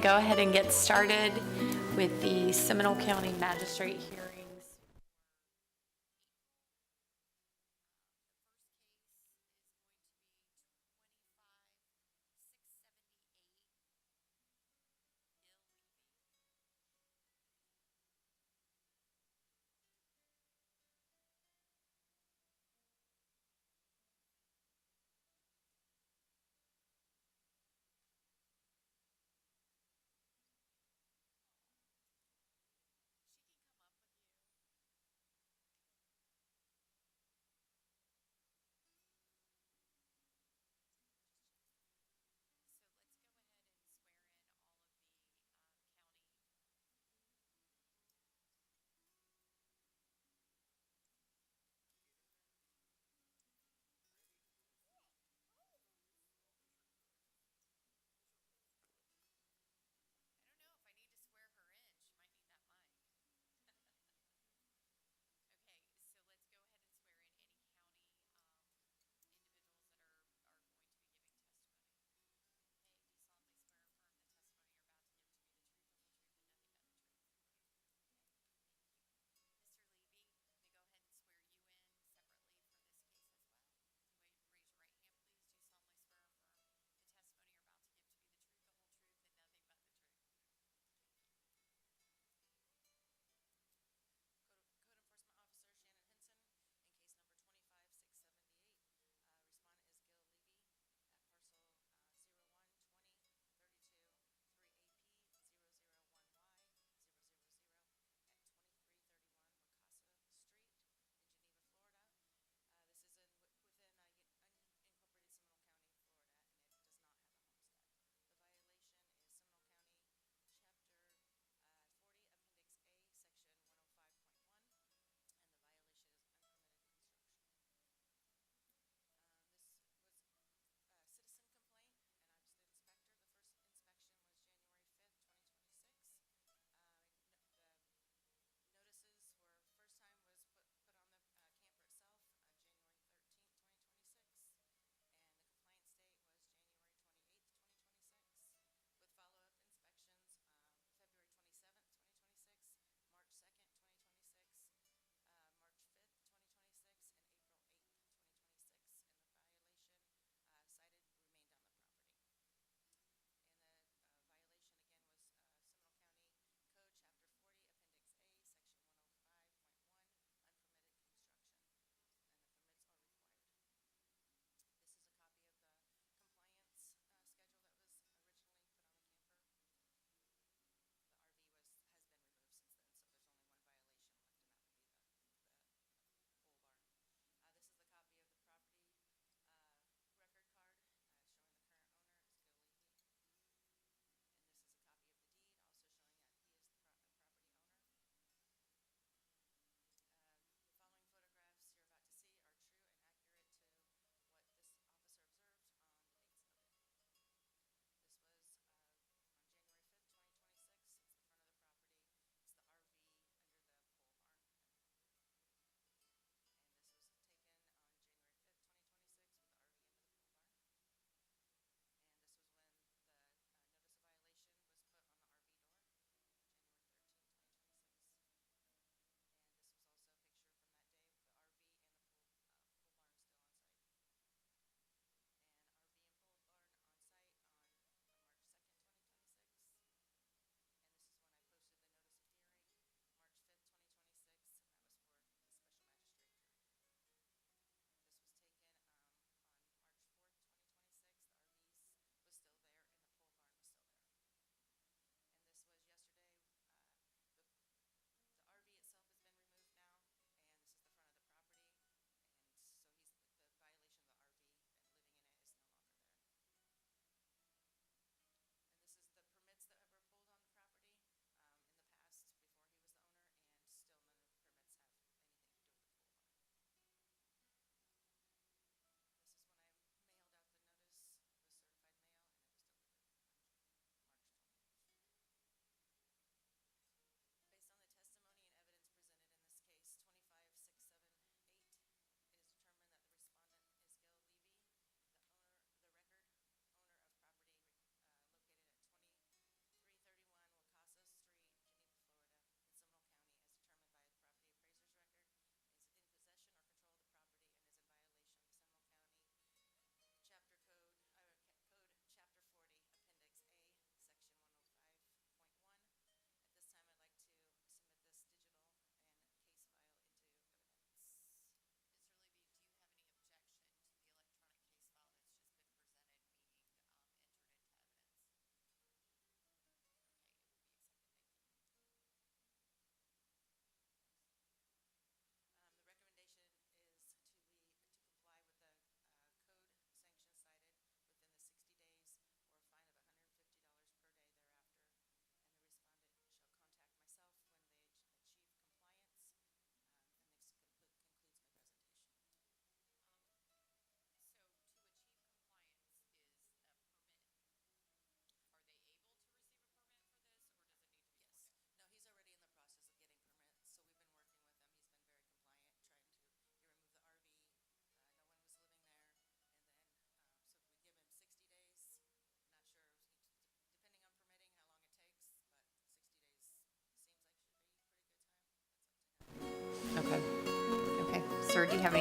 go ahead and get started with the Seminole County Magistrate hearings.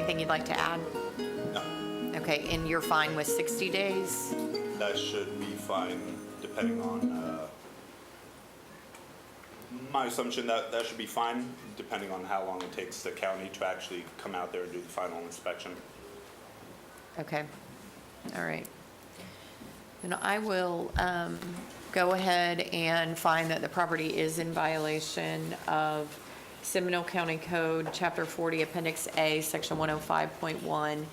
anything you'd like to add? No, Okay, and you're fine with 60 days? that should be fine, depending on, my assumption that should be fine, depending on how long it takes the county to actually come out there and do the final inspection. Okay, all right. Then I will go ahead and find that the property is in violation of Seminole County Code, Chapter 40, Appendix A, Section 105.1,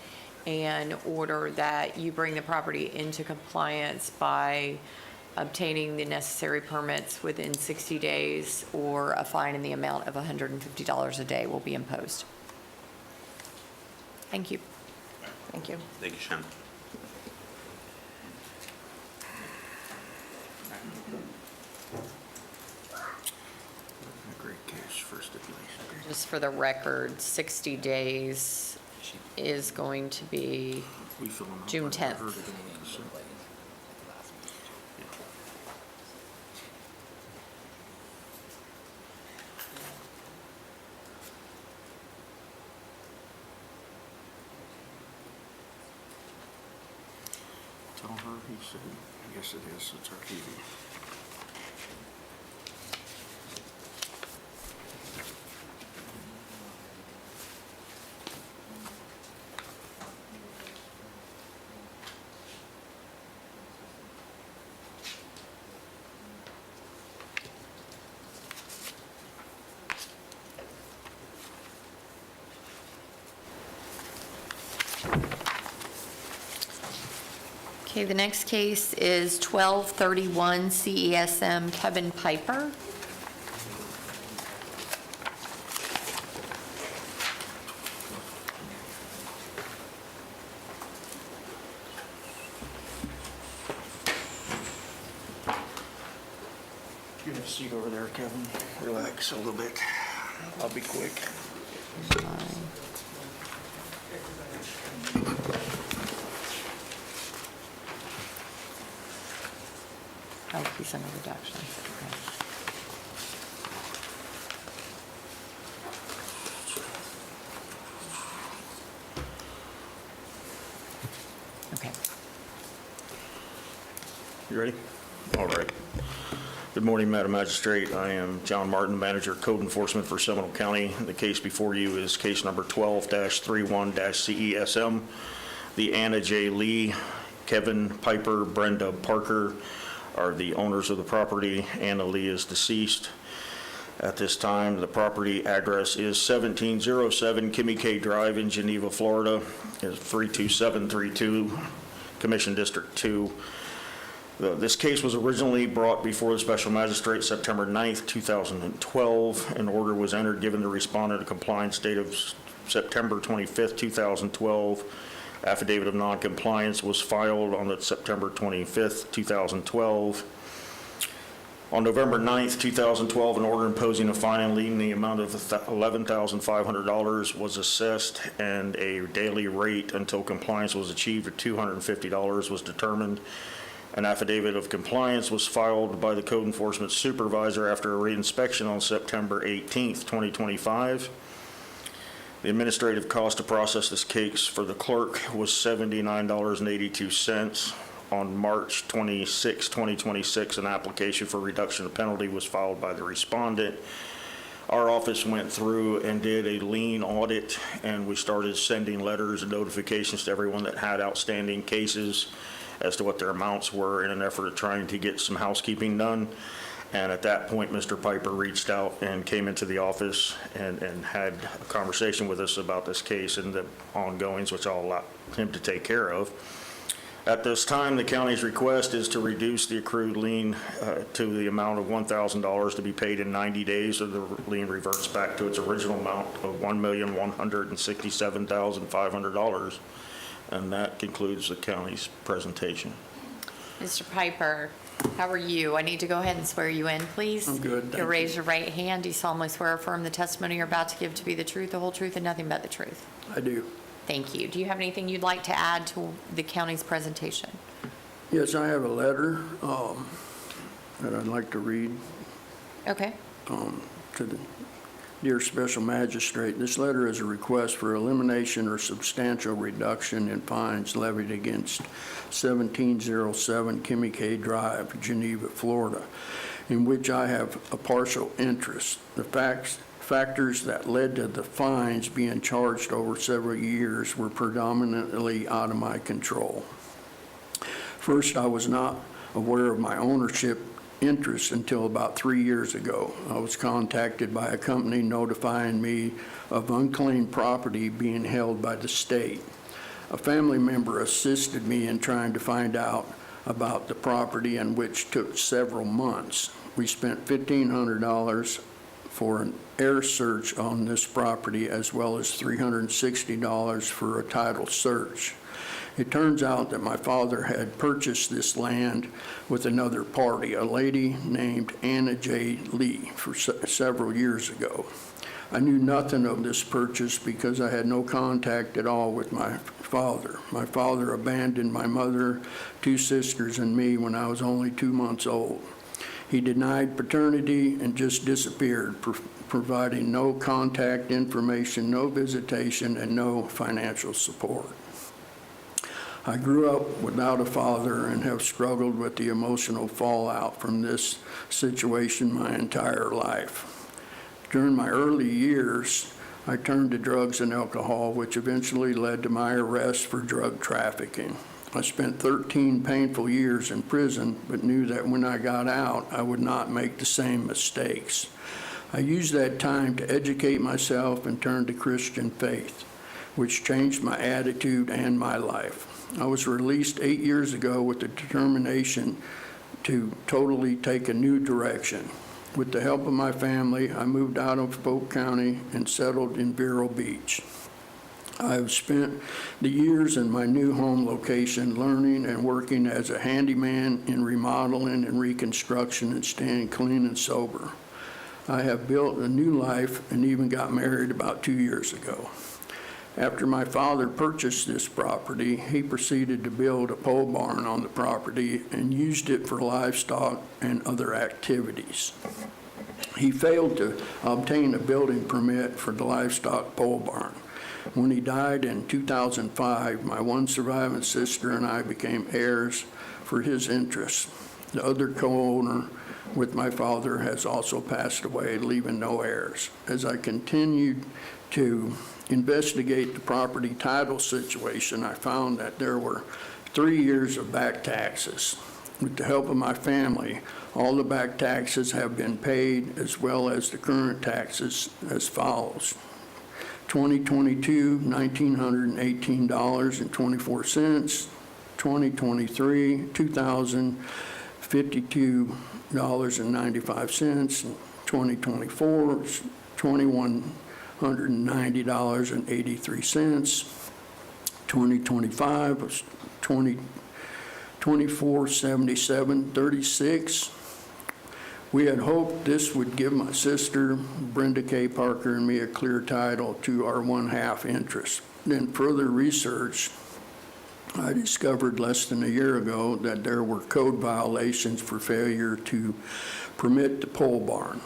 and order that you bring the property into compliance by obtaining the necessary permits within 60 days, or a fine in the amount of $150 a day will be imposed. Thank you. Thank you. Thank you, Shannon. A great case for stipulation. Just for the record, 60 days is going to be We fill them out. June I 10th. heard it in the consent. Tell her, he said, I guess it is, it's our TV. Okay, the next case is 1231 CESM Kevin Piper. You have a seat over there, Kevin. Relax a little bit. I'll be quick. Oh, he's under reduction. Okay. Okay. You ready? All right. Good morning, Madam Magistrate. I am John Martin, Manager of Code Enforcement for Seminole County. The case before you is case number 12-31-CESM. The Anna J. Lee, Kevin Piper, Brenda Parker are the owners of the property. Anna Lee is deceased. At this time, the property address is 1707 Kimmy K. Drive in Geneva, Florida. It's 32732, Commission District 2. This case was originally brought before the Special Magistrate September 9th, 2012. An order was entered giving the respondent a compliance date of September 25th, 2012. Affidavit of noncompliance was filed on the September 25th, 2012. On November 9th, 2012, an order imposing a fine and lien in the amount of $11,500 was assessed, and a daily rate until compliance was achieved of $250 was determined. An affidavit of compliance was filed by the Code Enforcement Supervisor after a reinspection on September 18th, 2025. The administrative cost to process this case for the clerk was $79.82. On March 26, 2026, an application for reduction of penalty was filed by the respondent. Our office went through and did a lien audit, and we started sending letters and notifications to everyone that had outstanding cases as to what their amounts were in an effort of trying to get some housekeeping done. And at that point, Mr. Piper reached out and came into the office and had a conversation with us about this case and the ongoings, which I'll allow him to take care of. At this time, the county's request is to reduce the accrued lien to the amount of $1,000 to be paid in 90 days, or the lien reverts back to its original amount of $1,167,500. And that concludes the county's presentation. Mr. Piper, how are you? I need to go ahead and swear you in, please. I'm good, thank You'll raise you. your right hand. Do you solemnly swear or affirm the testimony you're about to give to be the truth, the whole truth, and nothing but the truth? I do. Thank you. Do you have anything you'd like to add to the county's presentation? Yes, I have a letter that I'd like to read Okay. to the Dear Special Magistrate, this letter is a request for elimination or substantial reduction in fines levied against 1707 Kimmy K. Drive, Geneva, Florida, in which I have a partial interest. The factors that led to the fines being charged over several years were predominantly out of my control. First, I was not aware of my ownership interest until about 3 years ago. I was contacted by a company notifying me of unclaimed property being held by the state. A family member assisted me in trying to find out about the property, and which took several months. We spent $1,500 for an air search on this property, as well as $360 for a title search. It turns out that my father had purchased this land with another party, a lady named Anna J. Lee, several years ago. I knew nothing of this purchase because I had no contact at all with my father. My father abandoned my mother, 2 sisters, and me when I was only 2 months old. He denied paternity and just disappeared, providing no contact information, no visitation, and no financial support. I grew up without a father and have struggled with the emotional fallout from this situation my entire life. During my early years, I turned to drugs and alcohol, which eventually led to my arrest for drug trafficking. I spent 13 painful years in prison, but knew that when I got out, I would not make the same mistakes. I used that time to educate myself and turn to Christian faith, which changed my attitude and my life. I was released 8 years ago with the determination to totally take a new direction. With the help of my family, I moved out of Polk County and settled in Vero Beach. I have spent the years in my new home location learning and working as a handyman in remodeling and reconstruction and staying clean and sober. I have built a new life and even got married about 2 years ago. After my father purchased this property, he proceeded to build a pole barn on the property and used it for livestock and other activities. He failed to obtain a building permit for the livestock pole barn. When he died in 2005, my one surviving sister and I became heirs for his interests. The other co-owner with my father has also passed away, leaving no heirs. As I continued to investigate the property title situation, I found that there were 3 years of back taxes. With the help of my family, all the back taxes have been paid, as well as the current taxes as follows. 2022, $1,918.24. 2023, $2,052.95. 2024, $2,190.83. 2025 was $2477.36. We had hoped this would give my sister, Brenda K. Parker, and me a clear title to our 1/2 interest. Then further research, I discovered less than a year ago that there were code violations for failure to permit the pole barn,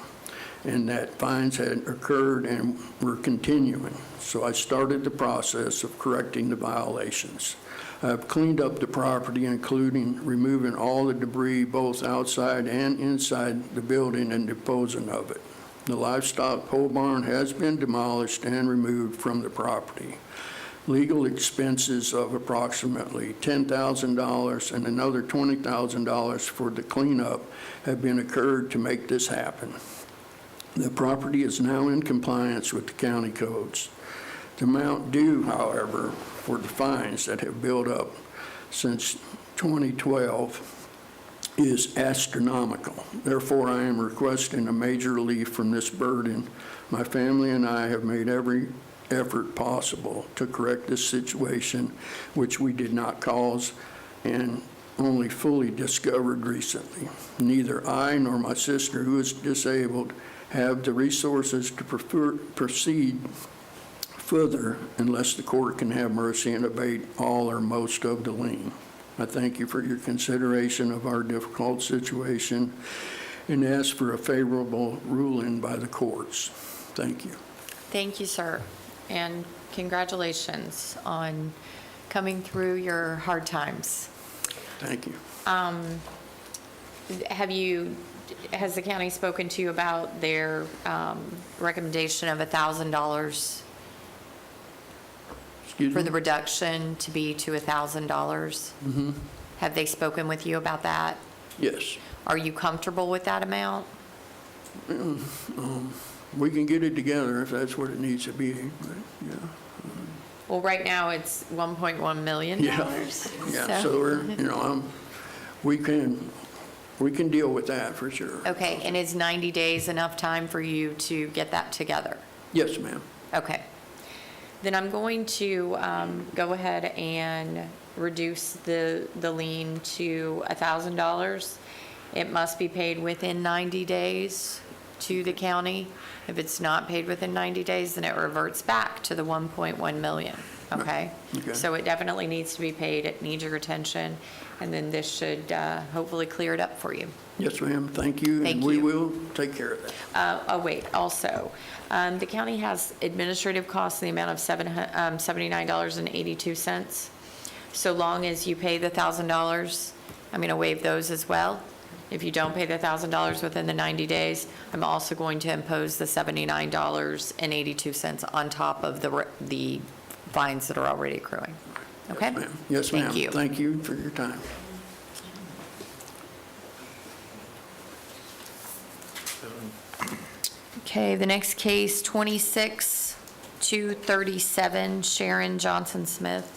and that fines had occurred and were continuing. So I started the process of correcting the violations. I've cleaned up the property, including removing all the debris both outside and inside the building and disposing of it. The livestock pole barn has been demolished and removed from the property. Legal expenses of approximately $10,000 and another $20,000 for the cleanup have been incurred to make this happen. The property is now in compliance with the county codes. The amount due, however, for the fines that have built up since 2012 is astronomical. Therefore, I am requesting a major relief from this burden. My family and I have made every effort possible to correct this situation, which we did not cause and only fully discovered recently. Neither I nor my sister, who is disabled, have the resources to proceed further unless the court can have mercy and abate all or most of the lien. I thank you for your consideration of our difficult situation and ask for a favorable ruling by the courts. Thank you. Thank you, sir, and congratulations on coming through your hard times. Thank you. Has the county spoken to you about their recommendation of $1,000 Excuse for me? the reduction to be to $1,000? Mm-hmm. Have they spoken with you about that? Yes. Are you comfortable with that amount? We can get it together if that's what it needs to be, but, yeah. Well, right now, it's $1.1 million. Yeah, so we're, we can deal with that for sure. Okay, and is 90 days enough time for you to get that together? Yes, ma'am. Okay. Then I'm going to go ahead and reduce the lien to $1,000. It must be paid within 90 days to the county. If it's not paid within 90 days, then it reverts back to the 1.1 million, okay? Okay. So it definitely needs to be paid. It needs your attention, and then this should hopefully clear it up for you. Yes, ma'am, thank you. Thank And we you. will take care of that. Oh, wait, also, the county has administrative costs in the amount of $79.82. So long as you pay the $1,000, I'm going to waive those as well. If you don't pay the $1,000 within the 90 days, I'm also going to impose the $79.82 on top of the fines that are already accruing. Okay? Yes, ma'am. Thank you. Thank you for your time. Okay, the next case, 26-237, Sharon Johnson Smith.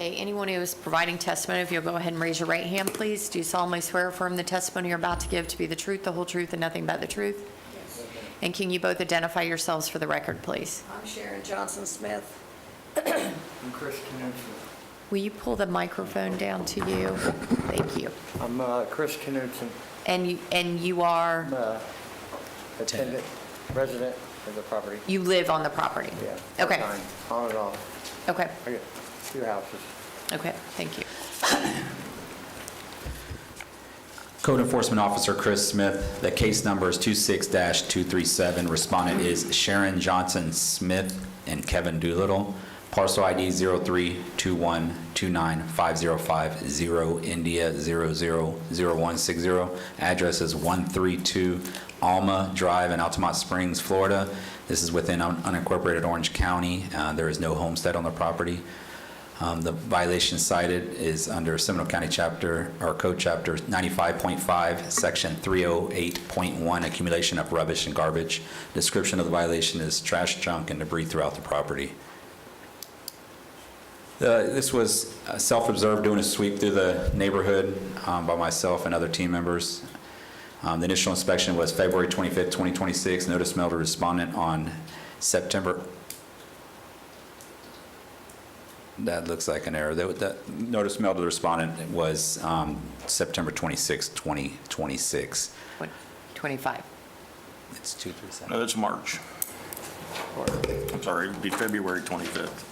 Okay, anyone who is providing testimony, if you'll go ahead and raise your right hand, please. Do you solemnly swear or affirm the testimony you're about to give to be the truth, the whole truth, and nothing but the truth? Yes. And can you both identify yourselves for the record, please? I'm Sharon Johnson Smith. I'm Chris Knudsen. Will you pull the microphone down to you? Thank you. I'm Chris Knudsen. And you are, I'm a attendant, resident of the property. you live on the property? Yeah. Okay, part-time, on and off. okay, I got 2 houses. okay, thank you. Code Enforcement Officer Chris Smith. The case number is 26-237. Respondent is Sharon Johnson Smith and Kevin Doolittle. Parcel ID 0321295050, India 000160. Address is 132 Alma Drive in Altamont Springs, Florida. This is within unincorporated Orange County. There is no homestead on the property. The violation cited is under Seminole County Chapter, or Code Chapter 95.5, Section 308.1, accumulation of rubbish and garbage. Description of the violation is trash, junk, and debris throughout the property. This was self-observed doing a sweep through the neighborhood by myself and other team members. The initial inspection was February 25th, 2026. Notice mailed to respondent on September. That looks like an error. That notice mailed to the respondent was September 26th, 2026. What, 25? It's 237. No, it's March. I'm sorry, it'd be February 25th.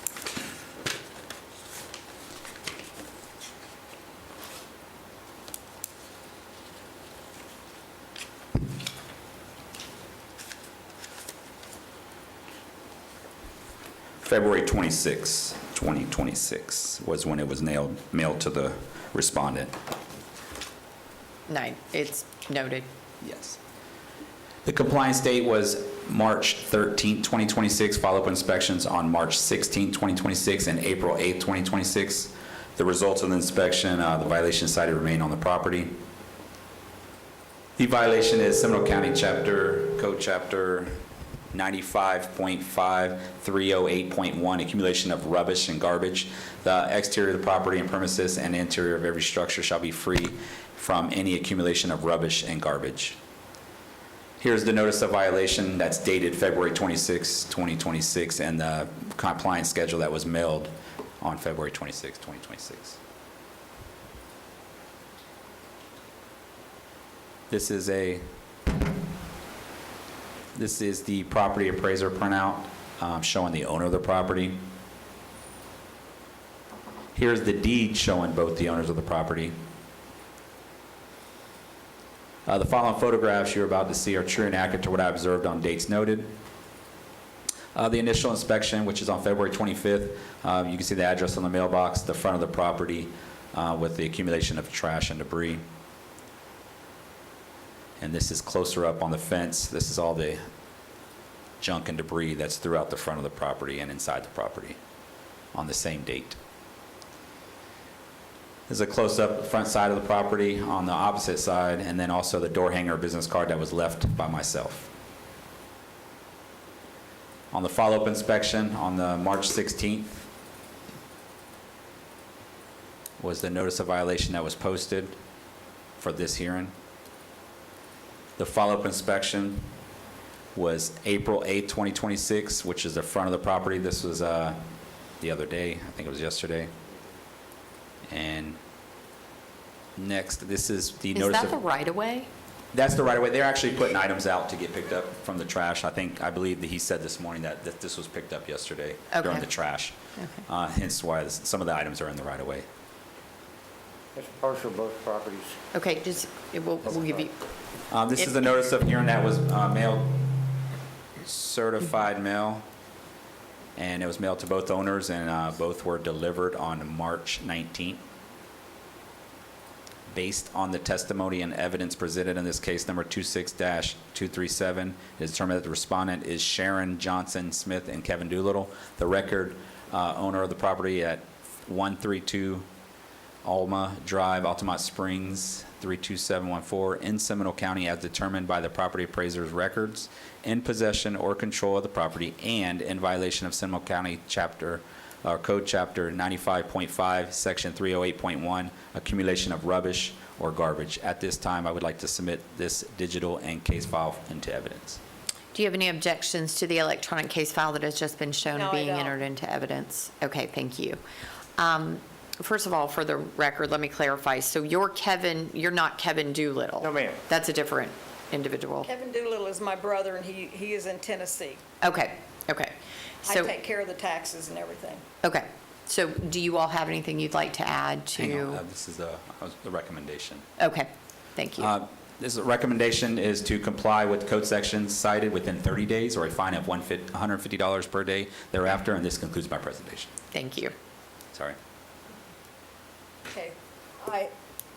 February 26, 2026 was when it was mailed to the respondent. Nine, it's noted. Yes. The compliance date was March 13, 2026, follow-up inspections on March 16, 2026, and April 8, 2026. The results of the inspection, the violation cited remain on the property. The violation is Seminole County Code Chapter 95.5, 308.1, accumulation of rubbish and garbage. The exterior of the property and premises and interior of every structure shall be free from any accumulation of rubbish and garbage. Here's the notice of violation that's dated February 26, 2026, and the compliance schedule that was mailed on February 26, 2026. This is the property appraiser printout showing the owner of the property. Here's the deed showing both the owners of the property. The following photographs you're about to see are true and accurate to what I observed on dates noted. The initial inspection, which is on February 25th, you can see the address on the mailbox, the front of the property with the accumulation of trash and debris. And this is closer up on the fence. This is all the junk and debris that's throughout the front of the property and inside the property on the same date. This is a close-up front side of the property on the opposite side, and then also the door hanger business card that was left by myself. On the follow-up inspection on the March 16th was the notice of violation that was posted for this hearing. The follow-up inspection was April 8th, 2026, which is the front of the property. This was the other day. I think it was yesterday. And next, this is the Is notice that of... the right-of-way? That's the right of way. They're actually putting items out to get picked up from the trash. I believe that he said this morning that this was picked up yesterday during Okay. the trash. Okay. Hence why some of the items are in the right of way. It's partial both properties. Okay, we'll give you, This is the notice of hearing that was mailed, certified mail, and it was mailed to both owners, and both were delivered on March 19th. Based on the testimony and evidence presented in this case, number 26-237, it is determined that the respondent is Sharon Johnson Smith and Kevin Doolittle, the record owner of the property at 132 Alma Drive, Altamont Springs, 32714, in Seminole County, as determined by the property appraiser's records, in possession or control of the property, and in violation of Seminole County Code Chapter 95.5, Section 308.1, accumulation of rubbish or garbage. At this time, I would like to submit this digital and case file into evidence. do you have any objections to the electronic case file that has just been shown No, I being don't. entered into evidence? Okay, thank you. First of all, for the record, let me clarify. So you're not Kevin Doolittle? No, ma'am. That's a different individual? Kevin Doolittle is my brother, and he is in Tennessee. Okay. I So, take care of the taxes and everything. okay. So do you all have anything you'd like to add Hang to? on, this is the recommendation. Okay, thank you. This recommendation is to comply with code sections cited within 30 days or a fine of $150 per day thereafter, and this concludes my presentation. Thank you. Sorry. Okay.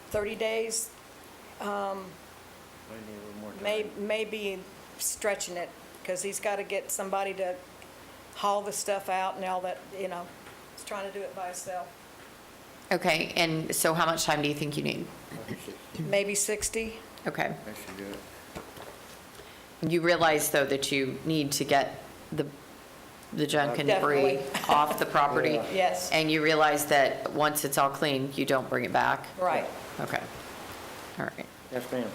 30 days, may be stretching it, because he's got to get somebody to haul the stuff out and all that, he's trying to do it by himself. Okay, and so how much time do you think you need? Maybe 60. Okay. That should do it. You realize, though, that you need to get the junk and debris Definitely. off the property? Yeah. Yes. And you realize that once it's all clean, you don't bring it back? Right. Okay. All right. Yes, ma'am.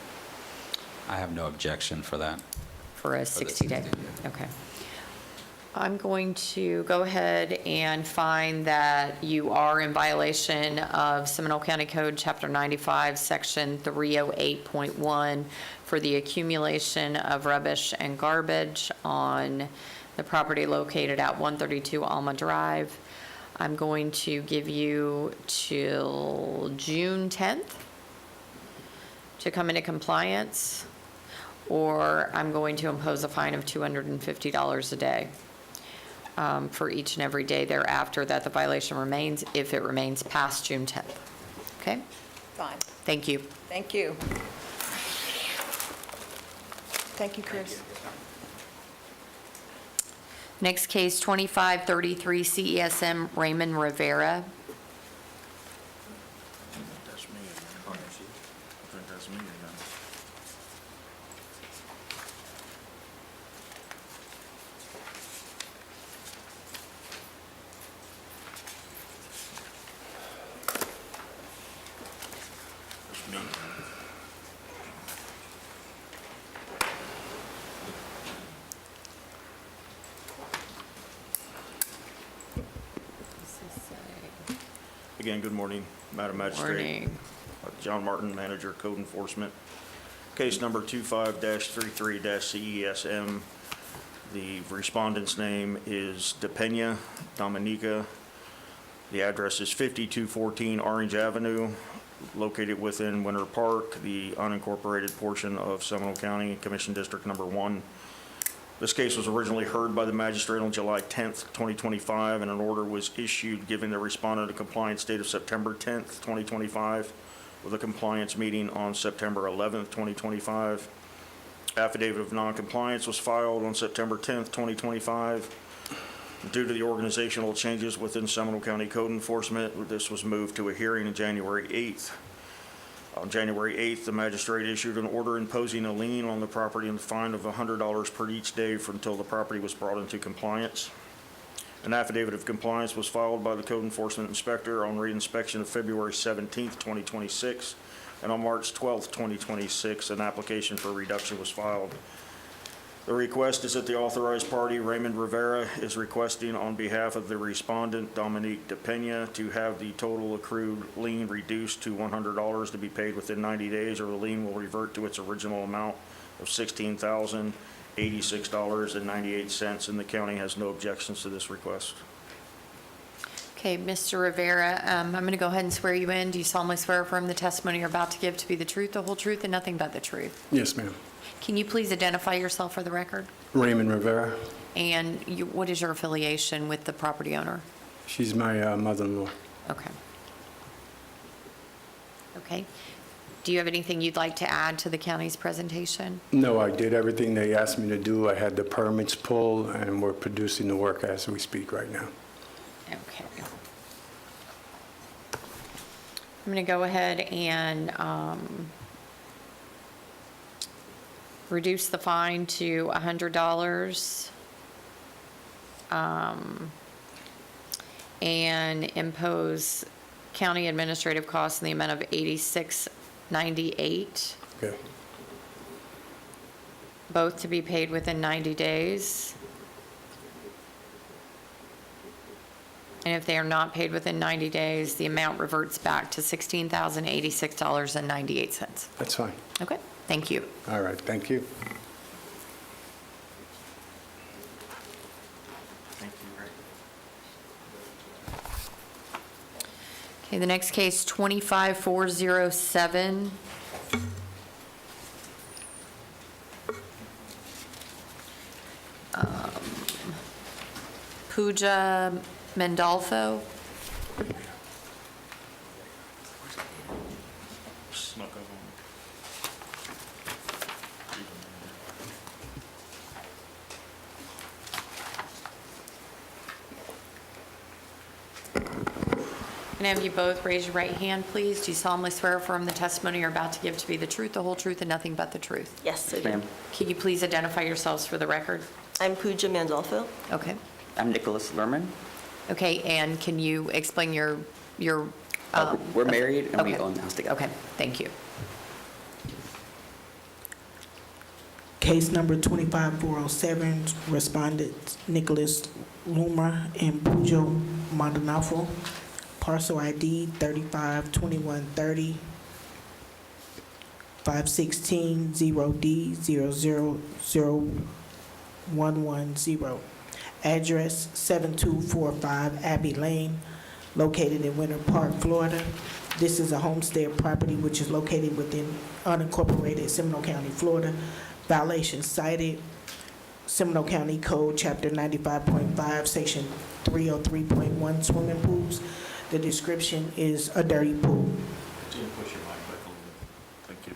I have no objection for that. For a the 60-day? 60, Okay. I'm going to go ahead and find that you are in violation of Seminole County Code, Chapter 95, Section 308.1, for the accumulation of rubbish and garbage on the property located at 132 Alma Drive. I'm going to give you till June 10th to come into compliance, or I'm going to impose a fine of $250 a day for each and every day thereafter that the violation remains, if it remains past June 10th. Okay? Fine. Thank you. Thank you. Thank you, Chris. Next case, 2533 CESM Raymond Rivera. That's me. I think that's me again. That's me. Again, good morning, Madam Magistrate. Morning. John Martin, Manager, Code Enforcement. Case number 25-33-CESM. The respondent's name is DePena Dominica. The address is 5214 Orange Avenue, located within Winter Park, the unincorporated portion of Seminole County, Commission District Number 1. This case was originally heard by the magistrate on July 10th, 2025, and an order was issued giving the respondent a compliance date of September 10th, 2025, with a compliance meeting on September 11th, 2025. Affidavit of noncompliance was filed on September 10th, 2025. Due to the organizational changes within Seminole County Code Enforcement, this was moved to a hearing on January 8th. On January 8th, the magistrate issued an order imposing a lien on the property and a fine of $100 per each day until the property was brought into compliance. An affidavit of compliance was filed by the Code Enforcement Inspector on reinspection of February 17th, 2026, and on March 12th, 2026, an application for reduction was filed. The request is that the authorized party, Raymond Rivera, is requesting on behalf of the respondent, Dominique DePena, to have the total accrued lien reduced to $100 to be paid within 90 days, or the lien will revert to its original amount of $16,086.98, and the county has no objections to this request. Okay, Mr. Rivera, I'm going to go ahead and swear you in. Do you solemnly swear or affirm the testimony you're about to give to be the truth, the whole truth, and nothing but the truth? Yes, ma'am. Can you please identify yourself for the record? Raymond Rivera. And what is your affiliation with the property owner? She's my mother-in-law. Okay. Okay. Do you have anything you'd like to add to the county's presentation? No, I did everything they asked me to do. I had the permits pulled, and we're producing the work as we speak right now. Okay. I'm going to go ahead and reduce the fine to $100 and impose county administrative costs in the amount of $86.98, Okay. both to be paid within 90 days. And if they are not paid within 90 days, the amount reverts back to $16,086.98. That's fine. Okay, thank you. All right, thank you. Okay, the next case, 25407. Pooja Mendolfo. Snuck up on me. Can I have you both raise your right hand, please? Do you solemnly swear or affirm the testimony you're about to give to be the truth, the whole truth, and nothing but the truth? Yes, I do. Can you please identify yourselves for the record? I'm Pooja Mandolfo. Okay. I'm Nicholas Lerman. Okay, and can you explain your? We're married and we okay. own the house together. Okay, thank you. Case number 25407, respondents Nicholas Luma and Pujo Maldonado, parcel ID 352130, 516-0D-000-110. Address 7245 Abbey Lane, located in Winter Park, Florida. This is a homestead property which is located within unincorporated Seminole County, Florida. Violations cited, Seminole County Code, Chapter 95.5, Section 303.1, swimming pools. The description is a dirty pool. Push your mic back a little bit. Thank you.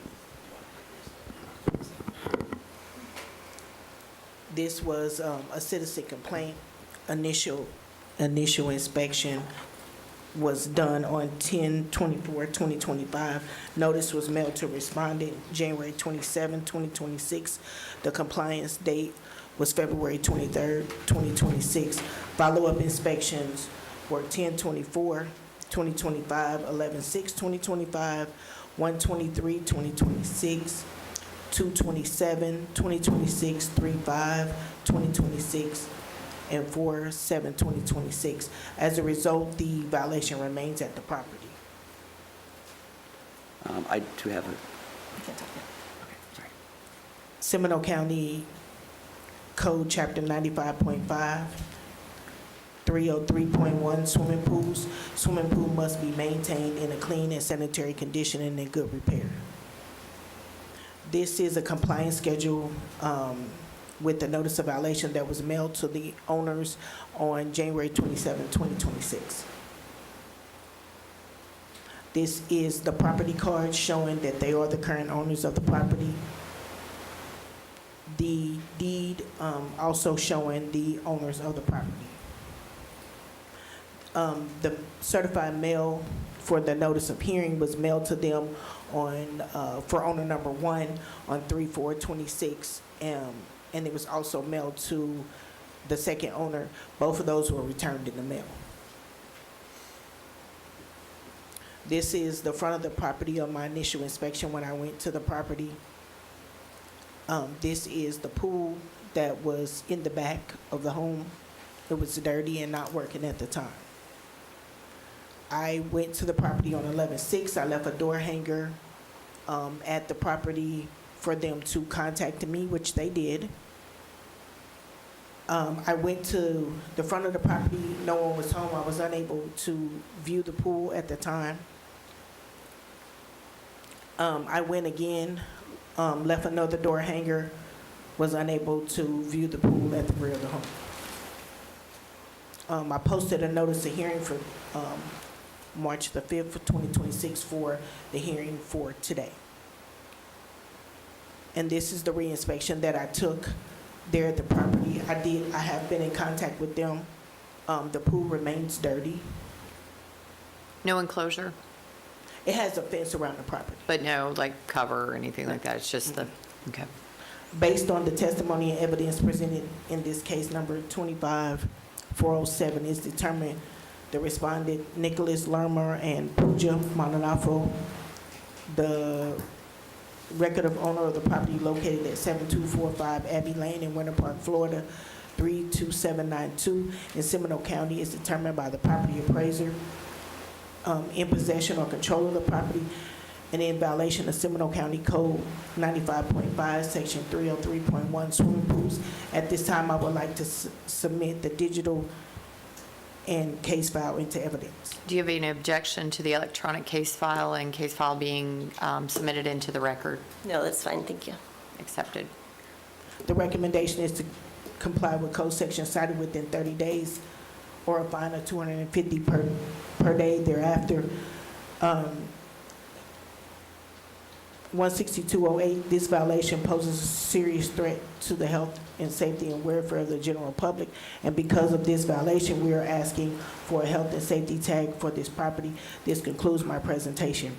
This was a citizen complaint. Initial inspection was done on 10/24/2025. Notice was mailed to respondent January 27, 2026. The compliance date was February 23rd, 2026. Follow-up inspections were 10/24/2025, 11/6/2025, 1/23/2026, 2/27/2026, 3/5/2026, and 4/7/2026. As a result, the violation remains at the property. I do have a, Seminole County Code, Chapter 95.5, 303.1, swimming pools. Swimming pool must be maintained in a clean and sanitary condition and in good repair. This is a compliance schedule with the notice of violation that was mailed to the owners on January 27, 2026. This is the property card showing that they are the current owners of the property. The deed also showing the owners of the property. The certified mail for the notice of hearing was mailed to them on, for owner number 1 on 3/4/26, and it was also mailed to the second owner. Both of those were returned in the mail. This is the front of the property on my initial inspection when I went to the property. This is the pool that was in the back of the home. It was dirty and not working at the time. I went to the property on 11/6. I left a door hanger at the property for them to contact me, which they did. I went to the front of the property. No one was home. I was unable to view the pool at the time. I went again, left another door hanger, was unable to view the pool at the rear of the home. I posted a notice of hearing for March the 5th of 2026 for the hearing for today. And this is the reinspection that I took there at the property. I have been in contact with them. The pool remains dirty. No enclosure, It has a fence around the property. but no like cover or anything like that? It's just the, okay. Based on the testimony and evidence presented in this case number 25407, is determined the respondent Nicholas Lermer and Pooja Mananafo, the record of owner of the property located at 7245 Abbey Lane in Winter Park, Florida, 32792 in Seminole County, is determined by the property appraiser in possession or control of the property and in violation of Seminole County Code 95.5, Section 303.1, swimming pools. At this time, I would like to submit the digital and case file into evidence. Do you have any objection to the electronic case file and case file being submitted into the record? No, that's fine, thank you. Accepted. The recommendation is to comply with code section cited within 30 days or a fine of $250 per day thereafter. 16208, this violation poses a serious threat to the health and safety and welfare of the general public, and because of this violation, we are asking for a health and safety tag for this property. This concludes my presentation.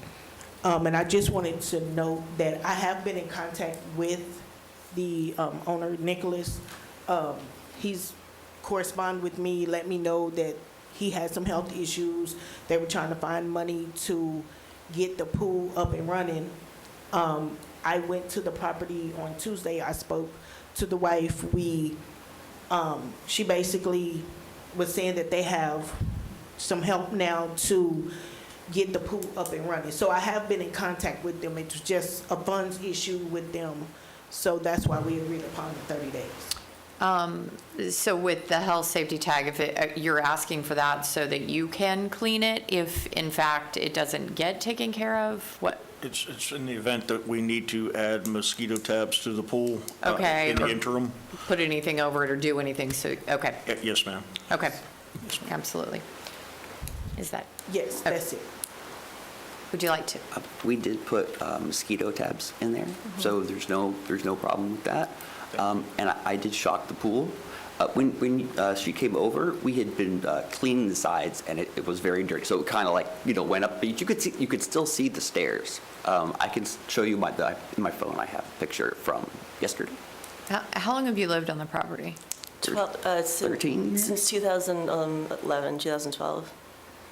And I just wanted to note that I have been in contact with the owner, Nicholas. He's corresponded with me, let me know that he had some health issues. They were trying to find money to get the pool up and running. I went to the property on Tuesday. I spoke to the wife. She basically was saying that they have some help now to get the pool up and running. So I have been in contact with them. It was just a funds issue with them. So that's why we agreed upon the 30 days. So with the health safety tag, if you're asking for that so that you can clean it if in fact it doesn't get taken care of, what? It's in the event that we need to add mosquito tabs to the pool. Okay. In the interim. Put anything over it or do anything, so, okay, Yes, ma'am. okay, absolutely. Is that, Yes, that's it. would you like to? we did put mosquito tabs in there, so there's no problem with that. And I did shock the pool. When she came over, we had been cleaning the sides, and it was very dirty. So it kind of like, went up, but you could still see the stairs. I can show you in my phone, I have a picture from yesterday. How long have you lived on the property? 13 years? Since 2011, 2012.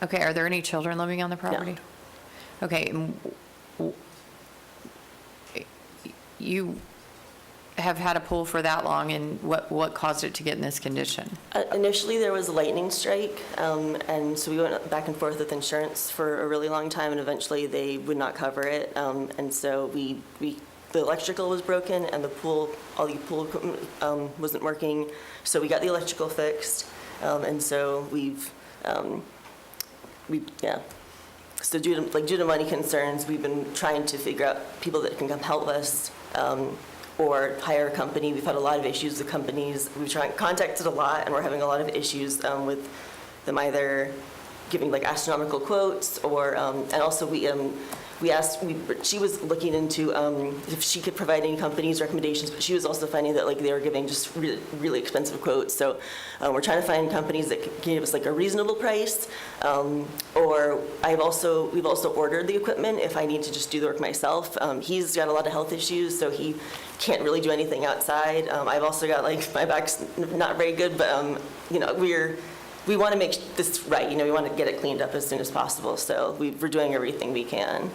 Okay, are there any children living on the property? Okay, and you have had a pool for that long, and what caused it to get in this condition? Initially, there was a lightning strike, and so we went back and forth with insurance for a really long time, and eventually they would not cover it. And so the electrical was broken, and all the pool equipment wasn't working. So we got the electrical fixed, and so So due to money concerns, we've been trying to figure out people that can come help us, or hire a company. We've had a lot of issues with companies. We've contacted a lot, and we're having a lot of issues with them either giving like astronomical quotes, or and also she was looking into if she could provide any companies recommendations, but she was also finding that like they were giving just really, really expensive quotes. So we're trying to find companies that can give us like a reasonable price, or we've also ordered the equipment if I need to just do the work myself. He's got a lot of health issues, so he can't really do anything outside. I've also got like my back's not very good, but we want to make this right. We want to get it cleaned up as soon as possible. So we're doing everything we can.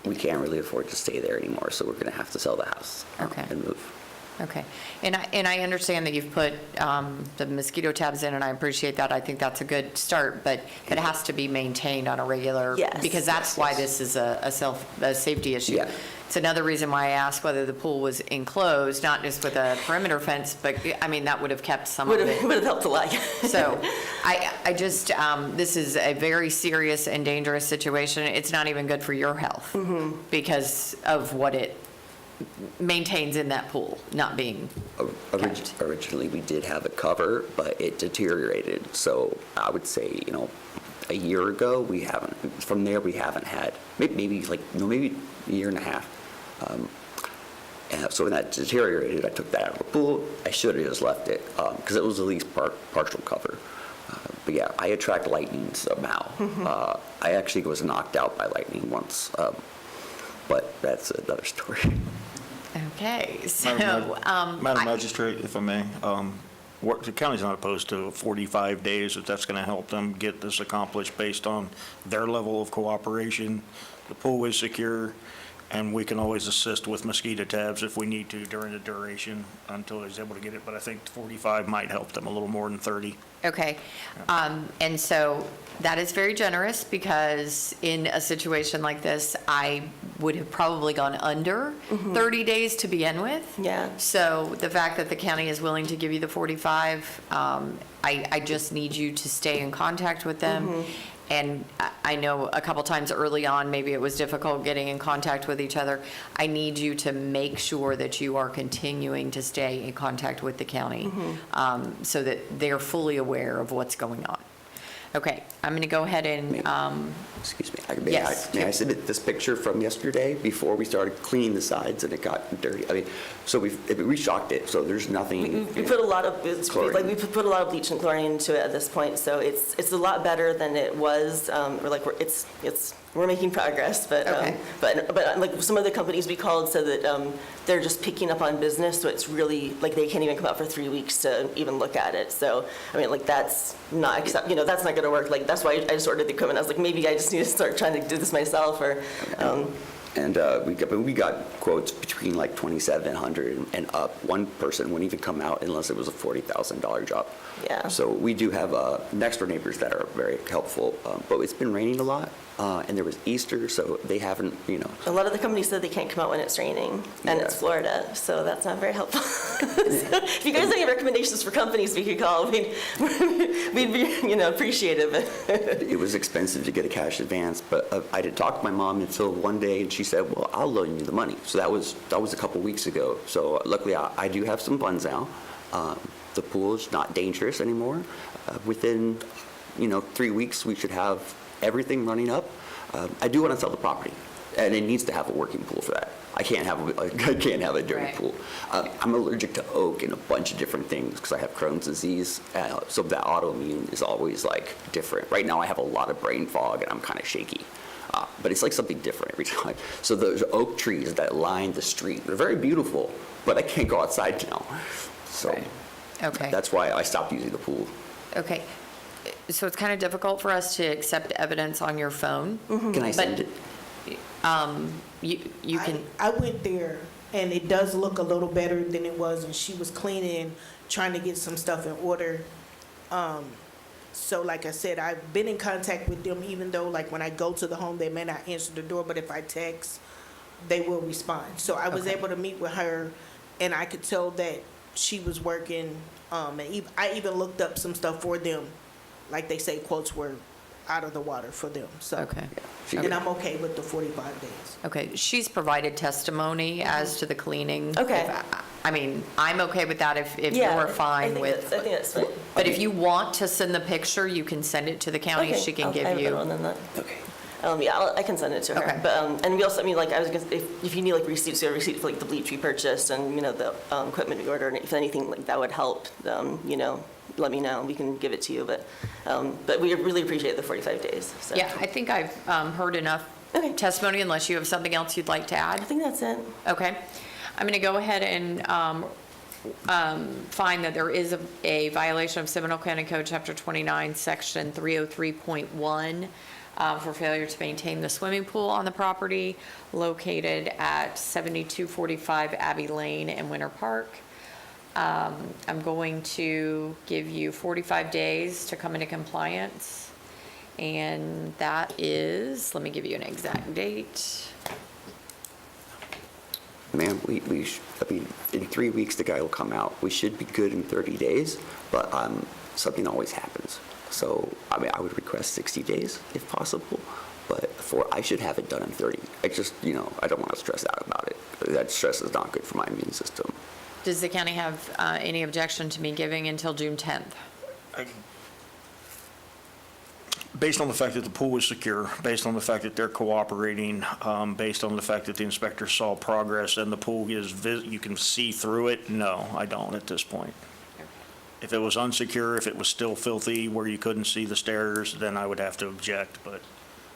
We can't really afford to stay there anymore, so we're going to have to sell the house and move. Okay. And I understand that you've put the mosquito tabs in, and I appreciate that. I think that's a good start, but it has to be maintained on a regular, Yes. because that's why this is a safety issue. Yeah. It's another reason why I asked whether the pool was enclosed, not just with a perimeter fence, but, I mean, that would have kept some of it. Would have helped a lot. So I just, this is a very serious and dangerous situation. It's not even good for your health because of what it maintains in that pool, not being kept. Originally, we did have a cover, but it deteriorated. So I would say, a year ago, we haven't had, maybe a year and a half. And so when that deteriorated, I took that out of the pool. I should have just left it because it was at least partial cover. But yeah, I attract lightning somehow. I actually was knocked out by lightning once, but that's another story. Okay, so. Madam Magistrate, if I may, the county's not opposed to 45 days if that's going to help them get this accomplished based on their level of cooperation. The pool is secure, and we can always assist with mosquito tabs if we need to during the duration until he's able to get it. But I think 45 might help them a little more than 30. Okay. And so that is very generous, because in a situation like this, I would have probably gone under 30 days to begin with. Yeah. So the fact that the county is willing to give you the 45, I just need you to stay in contact with them. And I know a couple times early on, maybe it was difficult getting in contact with each other. I need you to make sure that you are continuing to stay in contact with the county so that they're fully aware of what's going on. Okay, I'm going to go ahead and, Excuse me. Yes. May I submit this picture from yesterday before we started cleaning the sides and it got dirty? I mean, so we shocked it, so there's nothing. We put a lot of Chlorine. we put a lot of bleach and chlorine into it at this point, so it's a lot better than it was. We're making progress, but Okay. but like some of the companies we called said that they're just picking up on business, so it's really like they can't even come out for 3 weeks to even look at it. So I mean, like that's not that's not going to work. Like that's why I just ordered the equipment. I was like, maybe I just need to start trying to do this myself, or. And we got quotes between like $2,700 and up. One person wouldn't even come out unless it was a $40,000 job. Yeah. So we do have next door neighbors that are very helpful, but it's been raining a lot, and there was Easter, so they haven't, A lot of the companies said they can't come out when it's raining, and it's Florida, so that's not very helpful. So if you guys have any recommendations for companies we could call, we'd be, appreciative. It was expensive to get a cash advance, but I did talk to my mom until one day, and she said, "Well, I'll loan you the money." So that was a couple weeks ago. So luckily, I do have some funds now. The pool is not dangerous anymore. Within, 3 weeks, we should have everything running up. I do want to sell the property, and it needs to have a working pool for that. I can't have a dirty Right. pool. I'm allergic to oak and a bunch of different things because I have Crohn's disease, so that autoimmune is always like different. Right now, I have a lot of brain fog and I'm kind of shaky. But it's like something different every time. So those oak trees that line the street, they're very beautiful, but I can't go outside now. So Right. Okay. that's why I stopped using the pool. Okay. So it's kind of difficult for us to accept evidence on your phone. Can I send But- it? you can, I went there, and it does look a little better than it was, and she was cleaning, trying to get some stuff in order. So like I said, I've been in contact with them, even though like when I go to the home, they may not answer the door, but if I text, they will respond. So I was Okay. able to meet with her, and I could tell that she was working, and I even looked up some stuff for them. Like they say, quotes were out of the water for them, so. okay. And I'm okay with the 45 days. Okay, she's provided testimony as to the cleaning. Okay. I mean, I'm okay with that if Yeah, you're fine with. I think that's fine. But if you want to send the picture, you can send it to the county. Okay, She can I give have a better one you. than that. Okay. Yeah, I can send it to her. Okay. But, and we also, I mean, like, I was gonna, if you need like receipts, a receipt for like the bleach we purchased and, you know, the equipment we ordered, and if anything like that would help, you know, let me know. We can give it to you, but we really appreciate the 45 days, so. Yeah, I think I've heard enough Okay. testimony unless you have something else you'd like to I add. think that's it. Okay. I'm going to go ahead and find that there is a violation of Seminole County Code, Chapter 29, Section 303.1, for failure to maintain the swimming pool on the property located at 7245 Abbey Lane in Winter Park. I'm going to give you 45 days to come into compliance. And that is, let me give you an exact date. Ma'am, I mean, in 3 weeks, the guy will come out. We should be good in 30 days, but something always happens. So, I mean, I would request 60 days if possible, but I should have it done in 30. I just, you know, I don't want to stress out about it. That stress is not good for my immune system. Does the county have any objection to me giving until June 10th? Based on the fact that the pool is secure, based on the fact that they're cooperating, based on the fact that the inspector saw progress and the pool is, you can see through it, no, I don't at this point. If it was unsecure, if it was still filthy where you couldn't see the stairs, then I would have to object. But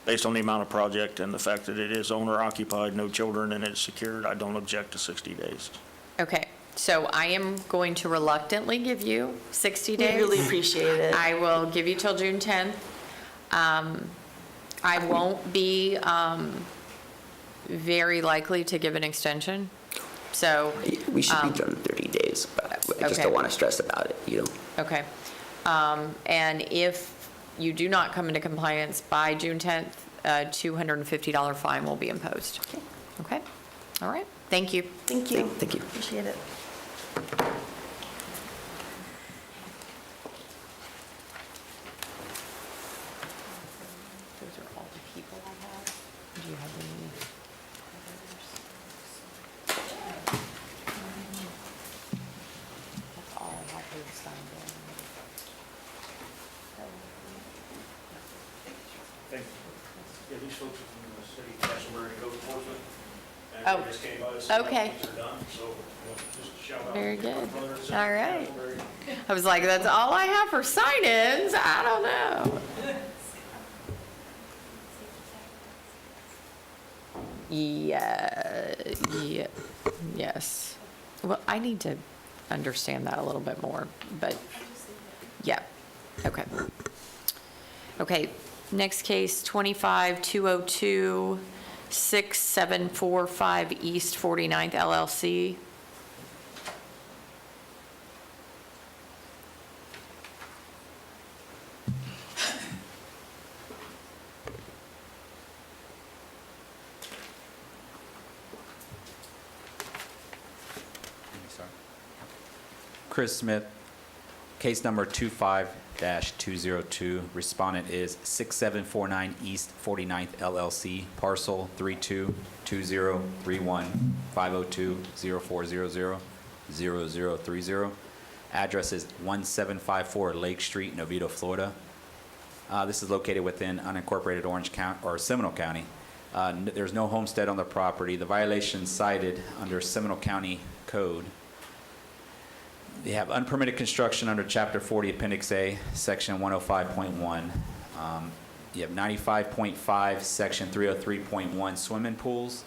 based on the amount of project and the fact that it is owner occupied, no children, and it's secured, I don't object to 60 days. Okay, so I am going to reluctantly give you 60 We days. really appreciate it. I will give you till June 10th. I won't be very likely to give an extension, so. We should be done in 30 days, but I just Okay. don't want to stress about it, you know? Okay. And if you do not come into compliance by June 10th, a $250 fine will be imposed. Okay? All right. Thank you. Thank you. Thank you. Appreciate it. Those are all the people I have. Do you have any others? That's all I have here signed in. Yeah, these folks are from the city, Castleberry, Code Enforcement. And Oh, they just came by to see how okay. things are done, so just shout out. Very to good. my brother, City All right. Castleberry. I was like, that's all I have for sign-ins. I don't know. Yeah, yes. Well, I need to understand that a little bit more, but, yeah, okay. Okay, next case, 25202, 6745 East 49th LLC. Chris Smith, case number 25-202. Respondent is 6749 East 49th LLC, parcel 322031502040000030. Address is 1754 Lake Street, Novito, Florida. This is located within unincorporated Orange County, or Seminole County. There's no homestead on the property. The violation cited under Seminole County Code. They have unpermitted construction under Chapter 40, Appendix A, Section 105.1. You have 95.5, Section 303.1 swimming pools,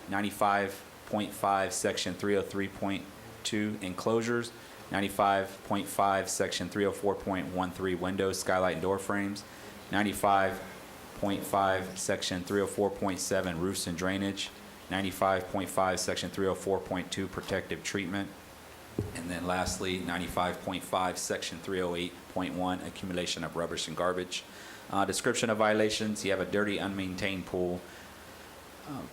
95.5, Section 303.2 enclosures, 95.5, Section 304.13 windows, skylight, and door frames, 95.5, 95.5, Section 304.7, roofs and drainage, 95.5, Section 304.2, protective treatment, and then lastly, 95.5, Section 308.1, accumulation of rubbish and garbage. Description of violations: you have a dirty, unmaintained pool,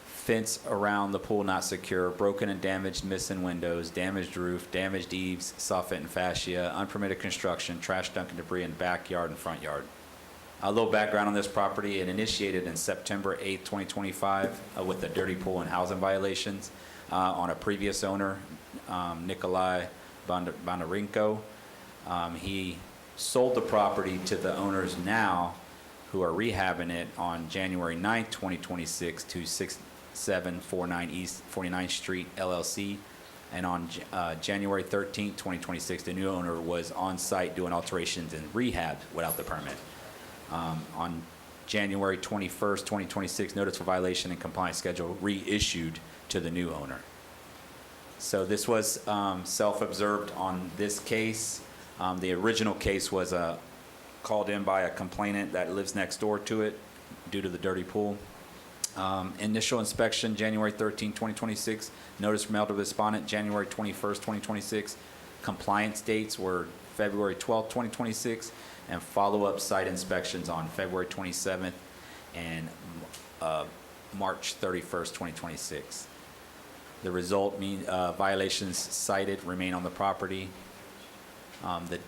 fence around the pool not secure, broken and damaged missing windows, damaged roof, damaged eaves, soffit and fascia, unpermitted construction, trash dumping debris in backyard and front yard. A little background on this property: it initiated in September 8th, 2025 with the dirty pool and housing violations on a previous owner, Nikolai Bondarenko. He sold the property to the owners now, who are rehabbing it, on January 9th, 2026 to 6749 East 49th Street LLC. And on January 13th, 2026, the new owner was on site doing alterations and rehab without the permit. On January 21st, 2026, notice for violation and compliance schedule reissued to the new owner. So this was self-observed on this case. The original case was called in by a complainant that lives next door to it due to the dirty pool. Initial inspection, January 13, 2026. Notice mailed to the respondent, January 21st, 2026. Compliance dates were February 12th, 2026. And follow-up site inspections on February 27th and March 31st, 2026. The result violations cited remain on the property. The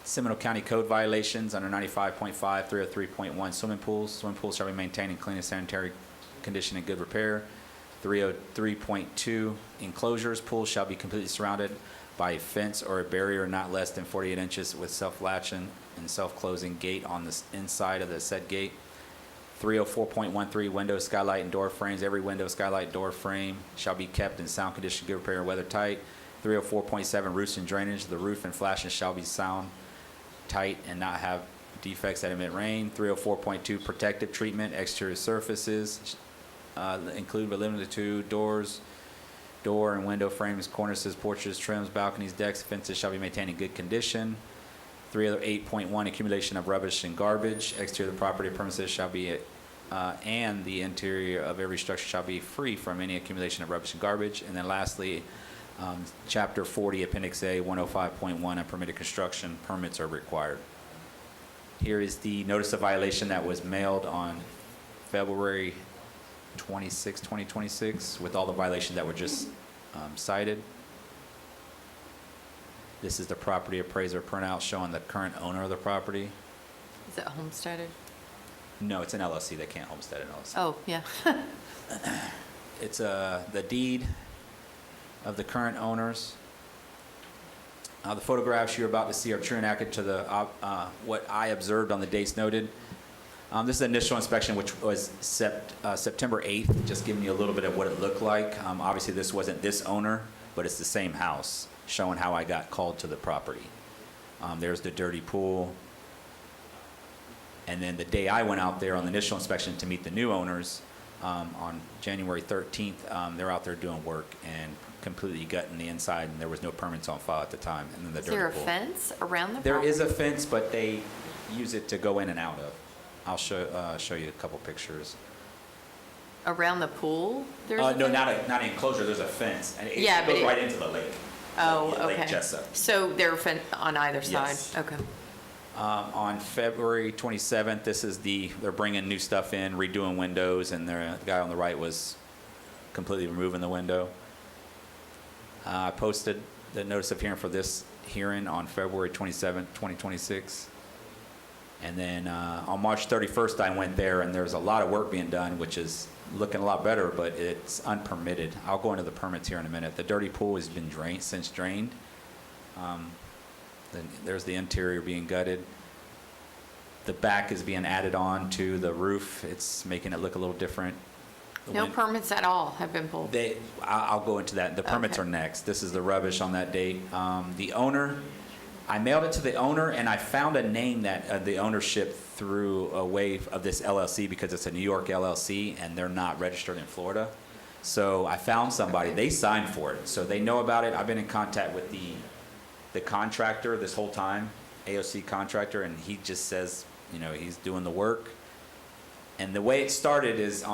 Seminole County Code violations under 95.5, 303.1, swimming pools. Swimming pools shall be maintained in clean and sanitary condition and good repair. 303.2, enclosures. Pools shall be completely surrounded by a fence or a barrier not less than 48 inches with self-latching and self-closing gate on the inside of the said gate. 304.13, window, skylight, and door frames. Every window, skylight, door frame shall be kept in sound condition, good repair, and weather tight. 304.7, roofs and drainage. The roof and flashing shall be sound tight and not have defects that emit rain. 304.2, protective treatment. Exterior surfaces include but limited to doors, door and window frames, cornices, porches, trims, balconies, decks, fences shall be maintained in good condition. 308.1, accumulation of rubbish and garbage. Exterior of the property premises shall be, and the interior of every structure shall be free from any accumulation of rubbish and garbage. And then lastly, Chapter 40, Appendix A, 105.1, unpermitted construction permits are required. Here is the notice of violation that was mailed on February 26, 2026, with all the violations that were just cited. This is the property appraiser printout showing the current owner of the property. Is it homesteaded? No, it's an LLC. They can't homestead an LLC. Oh, yeah. It's the deed of the current owners. The photographs you're about to see are true and accurate to the what I observed on the dates noted. This is the initial inspection, which was September 8th, just giving you a little bit of what it looked like. Obviously, this wasn't this owner, but it's the same house, showing how I got called to the property. There's the dirty pool. And then the day I went out there on the initial inspection to meet the new owners, on January 13th, they're out there doing work and completely gutting the inside, and there was no permits on file at the time. And then the Is dirty there a pool. fence around the There property? is a fence, but they use it to go in and out of. I'll show you a couple pictures. Around the pool? There's a No, fence? not an enclosure, there's a fence. And it Yeah, but goes it- right into the lake. Oh, Yeah, Lake okay. Jessup. So they're on either side? Yes. Okay. On February 27th, they're bringing new stuff in, redoing windows, and the guy on the right was completely removing the window. I posted the notice of hearing for this hearing on February 27th, 2026. And then on March 31st, I went there, and there's a lot of work being done, which is looking a lot better, but it's unpermitted. I'll go into the permits here in a minute. The dirty pool has been drained. Then there's the interior being gutted. The back is being added on to the roof. It's making it look a little different. No permits at all have been pulled? I'll go into that. The permits Okay. are next. This is the rubbish on that date. The owner, I mailed it to the owner, and I found a name that the ownership through a way of this LLC, because it's a New York LLC and they're not registered in Florida. So I found somebody. Okay. They signed for it, so they know about it. I've been in contact with the contractor this whole time, AOC contractor, and he just says, he's doing the work. And the way it started is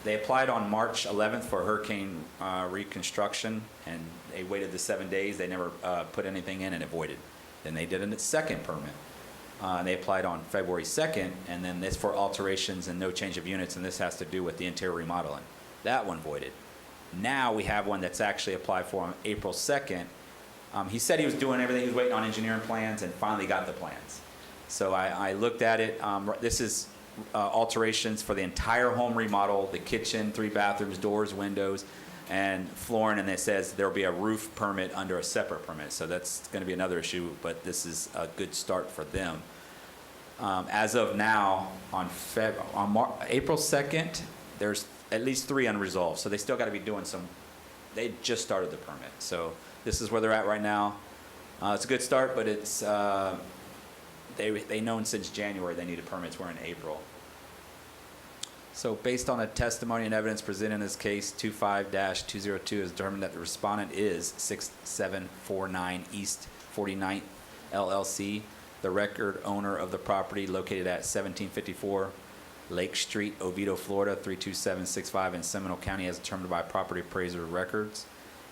they applied on March 11th for hurricane reconstruction, and they waited the 7 days. They never put anything in, and it voided. Then they did a second permit. They applied on February 2nd, and then this for alterations and no change of units, and this has to do with the interior remodeling. That one voided. Now we have one that's actually applied for on April 2nd. He said he was doing everything. He was waiting on engineering plans and finally got the plans. So I looked at it. This is alterations for the entire home remodel, the kitchen, 3 bathrooms, doors, windows, and flooring, and it says there'll be a roof permit under a separate permit. So that's going to be another issue, but this is a good start for them. As of now, on April 2nd, there's at least 3 unresolved. So they still got to be doing some, they just started the permit. So this is where they're at right now. It's a good start, but it's, they known since January they needed permits. We're in April. So based on a testimony and evidence presented in this case, 25-202 has determined that the respondent is 6749 East 49th LLC, the record owner of the property located at 1754 Lake Street, Oviedo, Florida, 32765 in Seminole County as determined by property appraiser records,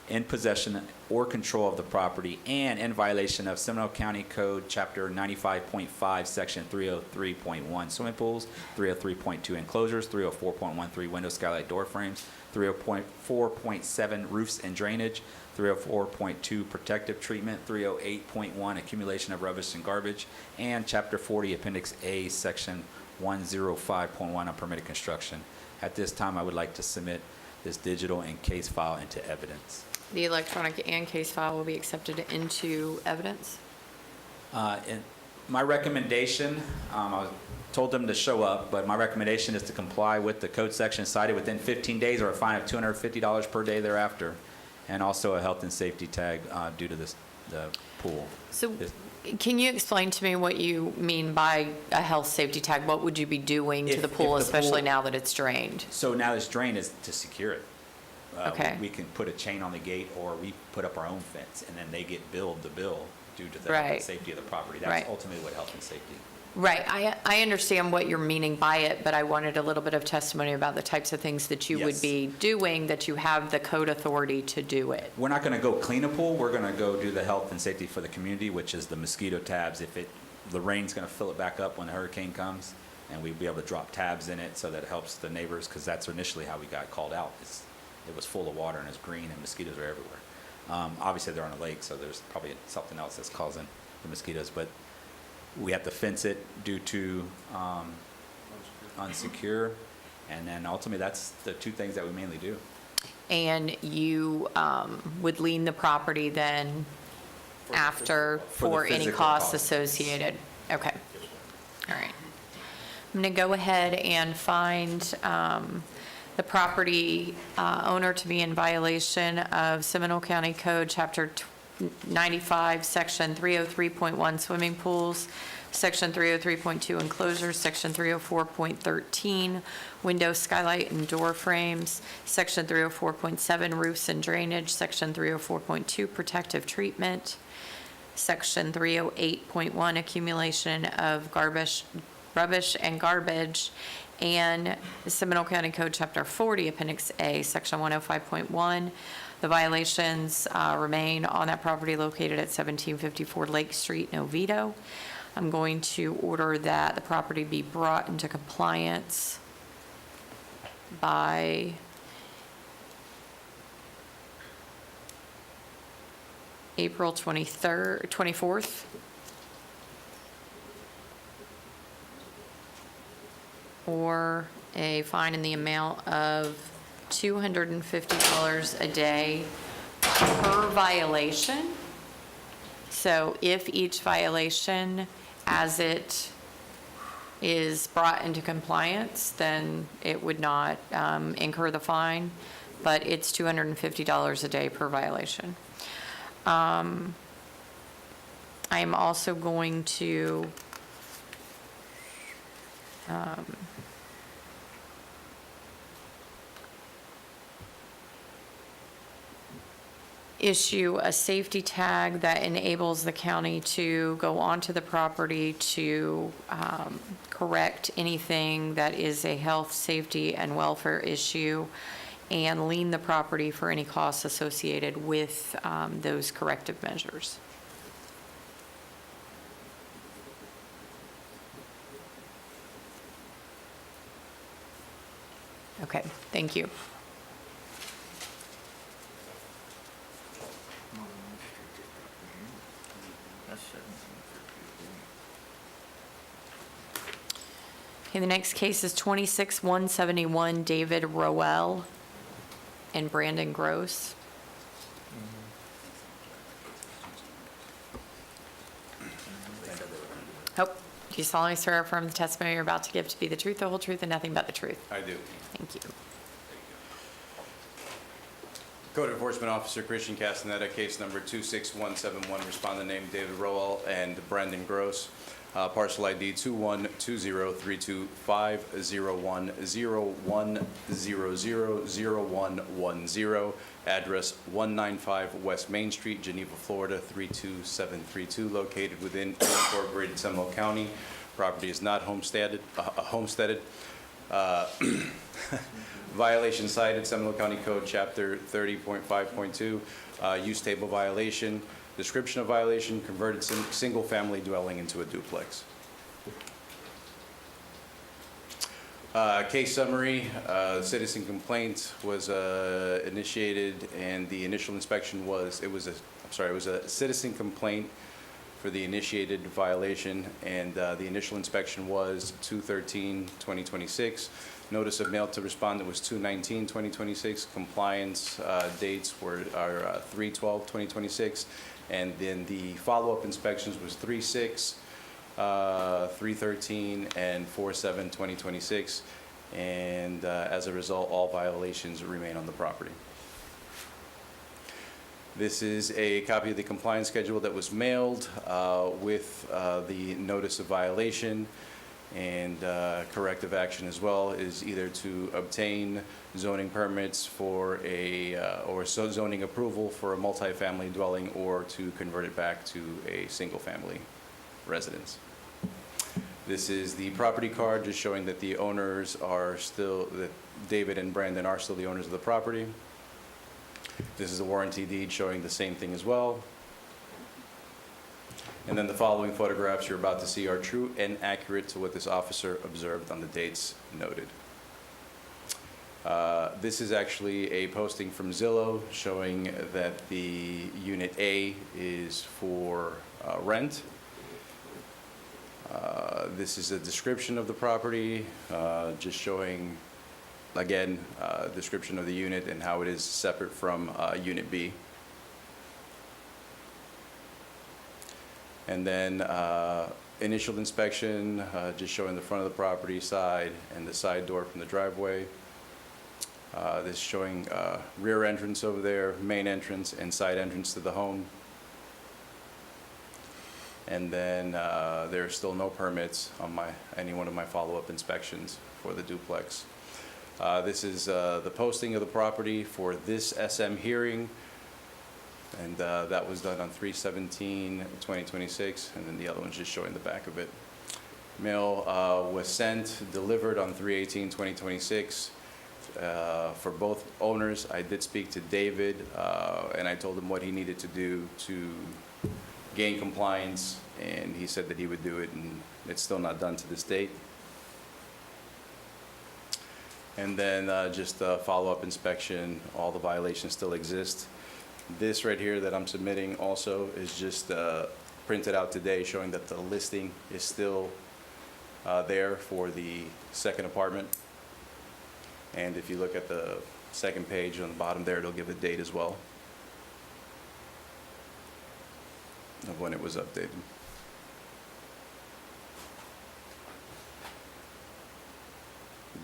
in possession or control of the property and in violation of Seminole County Code Chapter 95.5, Section 303.1 swimming pools, 303.2 enclosures, 304.13 window skylight door frames, 304.7 roofs and drainage, 304.2 protective treatment, 308.1 accumulation of rubbish and garbage, and Chapter 40, Appendix A, Section 105.1 on permitted construction. At this time, I would like to submit this digital and case file into evidence. The electronic and case file will be accepted into evidence. And my recommendation, I told them to show up, but my recommendation is to comply with the code section cited within 15 days or a fine of $250 per day thereafter, and also a health and safety tag due to the pool. So can you explain to me what you mean by a health safety tag? What would you be doing to the pool, especially now that it's drained? So now this drain is to secure it. Okay. We can put a chain on the gate, or we put up our own fence, and then they get billed the bill due to the health and safety of the property. That's Right. ultimately what health and safety. Right. I understand what you're meaning by it, but I wanted a little bit of testimony about the types of things that you would Yes. be doing, that you have the code authority to do it. We're not going to go clean a pool. We're going to go do the health and safety for the community, which is the mosquito tabs. The rain's going to fill it back up when the hurricane comes, and we'd be able to drop tabs in it so that it helps the neighbors, because that's initially how we got called out. It was full of water and it's green and mosquitoes are everywhere. Obviously, they're on a lake, so there's probably something else that's causing the mosquitoes, but we have to fence it due to unsecure, and then ultimately, that's the 2 things that we mainly do. And you would lien the property then after for any physical costs costs. associated? Okay. All right. I'm going to go ahead and find the property owner to be in violation of Seminole County Code, Chapter 95, Section 303.1 swimming pools, Section 303.2 enclosures, Section 304.13 window, skylight, and door frames, Section 304.7 roofs and drainage, Section 304.2 protective treatment, Section 308.1 accumulation of rubbish and garbage, and the Seminole County Code, Chapter 40, Appendix A, Section 105.1. The violations remain on that property located at 1754 Lake Street in Oviedo. I'm going to order that the property be brought into compliance by April 24th. Or a fine in the amount of $250 a day per violation. So if each violation, as it is brought into compliance, then it would not incur the fine, but it's $250 a day per violation. I am also going to issue a safety tag that enables the county to go onto the property to correct anything that is a health, safety, and welfare issue, and lien the property for any costs associated with those corrective measures. Okay, thank you. Okay, the next case is 26-171 David Rowell and Brandon Gross. Oh, do you solemnly swear or affirm the testimony you're about to give to be the truth, the whole truth, and nothing but the truth? I do. Thank you. Code Enforcement Officer Christian Castaneda, case number 26171, respondent named David Rowell and Brandon Gross, parcel ID 21203250101000110, address 195 West Main Street, Geneva, Florida 32732, located within unincorporated Seminole County. Property is not homesteaded. Violation cited, Seminole County Code, Chapter 30.5.2, use table violation, description of violation, converted single-family dwelling into a duplex. Case summary, citizen complaint was initiated, and the initial inspection was, it was a citizen complaint for the initiated violation, and the initial inspection was 2/13/2026. Notice of mail to respondent was 2/19/2026. Compliance dates are 3/12/2026, and then the follow-up inspections was 3/6, 3/13, and 4/7/2026. And as a result, all violations remain on the property. This is a copy of the compliance schedule that was mailed with the notice of violation, and corrective action as well is either to obtain zoning permits for zoning approval for a multifamily dwelling, or to convert it back to a single-family residence. This is the property card, just showing that the owners are still, that David and Brandon are still the owners of the property. This is a warranty deed showing the same thing as well. And then the following photographs you're about to see are true and accurate to what this officer observed on the dates noted. This is actually a posting from Zillow showing that the Unit A is for rent. This is a description of the property, just showing, again, description of the unit and how it is separate from Unit B. And then initial inspection, just showing the front of the property side and the side door from the driveway. This is showing rear entrance over there, main entrance, and side entrance to the home. And then there are still no permits on any one of my follow-up inspections for the duplex. This is the posting of the property for this SM hearing, and that was done on 3/17/2026, and then the other one's just showing the back of it. Mail was sent, delivered on 3/18/2026 for both owners. I did speak to David, and I told him what he needed to do to gain compliance, and he said that he would do it, and it's still not done to this date. And then just a follow-up inspection, all the violations still exist. This right here that I'm submitting also is just printed out today, showing that the listing is still there for the second apartment. And if you look at the second page on the bottom there, it'll give the date as well of when it was updated.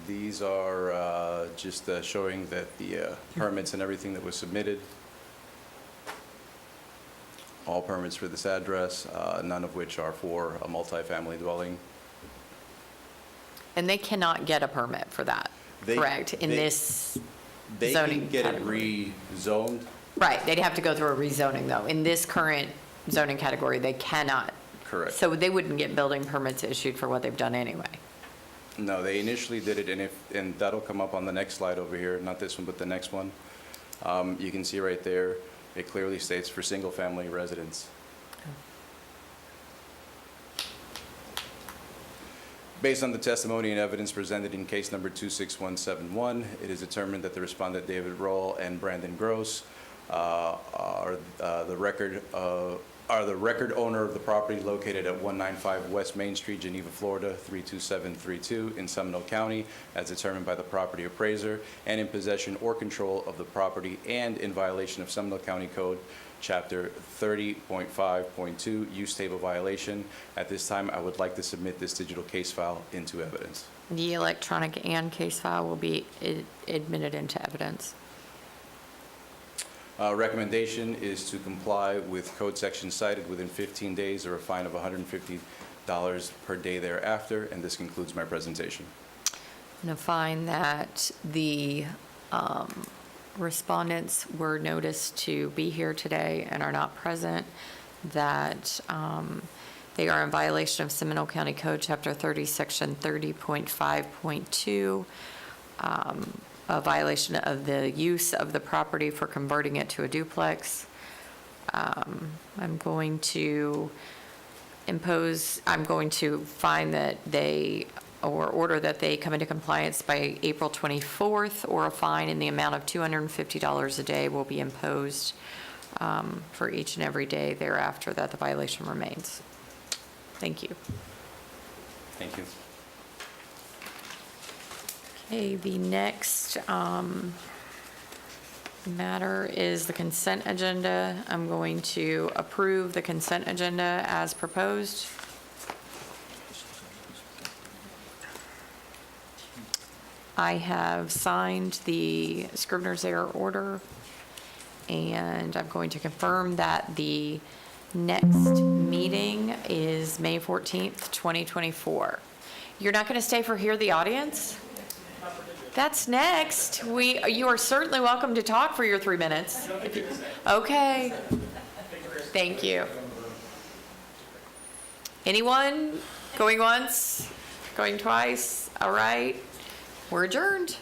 These are just showing that the permits and everything that was submitted, all permits for this address, none of which are for a multifamily dwelling. And they cannot get a permit for that, correct, in this They zoning can get it category? rezoned, Right, they'd have to go through a rezoning, though. In this current zoning category, they cannot. Correct. So they wouldn't get building permits issued for what they've done anyway. No, they initially did it, and that'll come up on the next slide over here, not this one, but the next one. You can see right there, it clearly states for single-family residents. Based on the testimony and evidence presented in case number 26171, it is determined that the respondent David Roll and Brandon Gross are the record owner of the property located at 195 West Main Street, Geneva, Florida, 32732 in Seminole County, as determined by the property appraiser, and in possession or control of the property and in violation of Seminole County Code Chapter 30.5.2, use table violation. At this time, I would like to submit this digital case file into evidence. The electronic and case file will be admitted into evidence. Recommendation is to comply with code section cited within 15 days or a fine of $150 per day thereafter, and this concludes my presentation. I'm going to find that the respondents were noticed to be here today and are not present, that they are in violation of Seminole County Code Chapter 30, Section 30.5.2, a violation of the use of the property for converting it to a duplex. I'm going to find that they, or order that they come into compliance by April 24th, or a fine in the amount of $250 a day will be imposed for each and every day thereafter that the violation remains. Thank you. Thank you. Okay, the next matter is the consent agenda. I'm going to approve the consent agenda as proposed. I have signed the Scrivener's error order, and I'm going to confirm that the next meeting is May 14th, 2024. You're not going to stay for Hear the Audience? That's next. You are certainly welcome to talk for your 3 minutes. Okay. Thank you. Anyone? Going once? Going twice? All right. We're adjourned.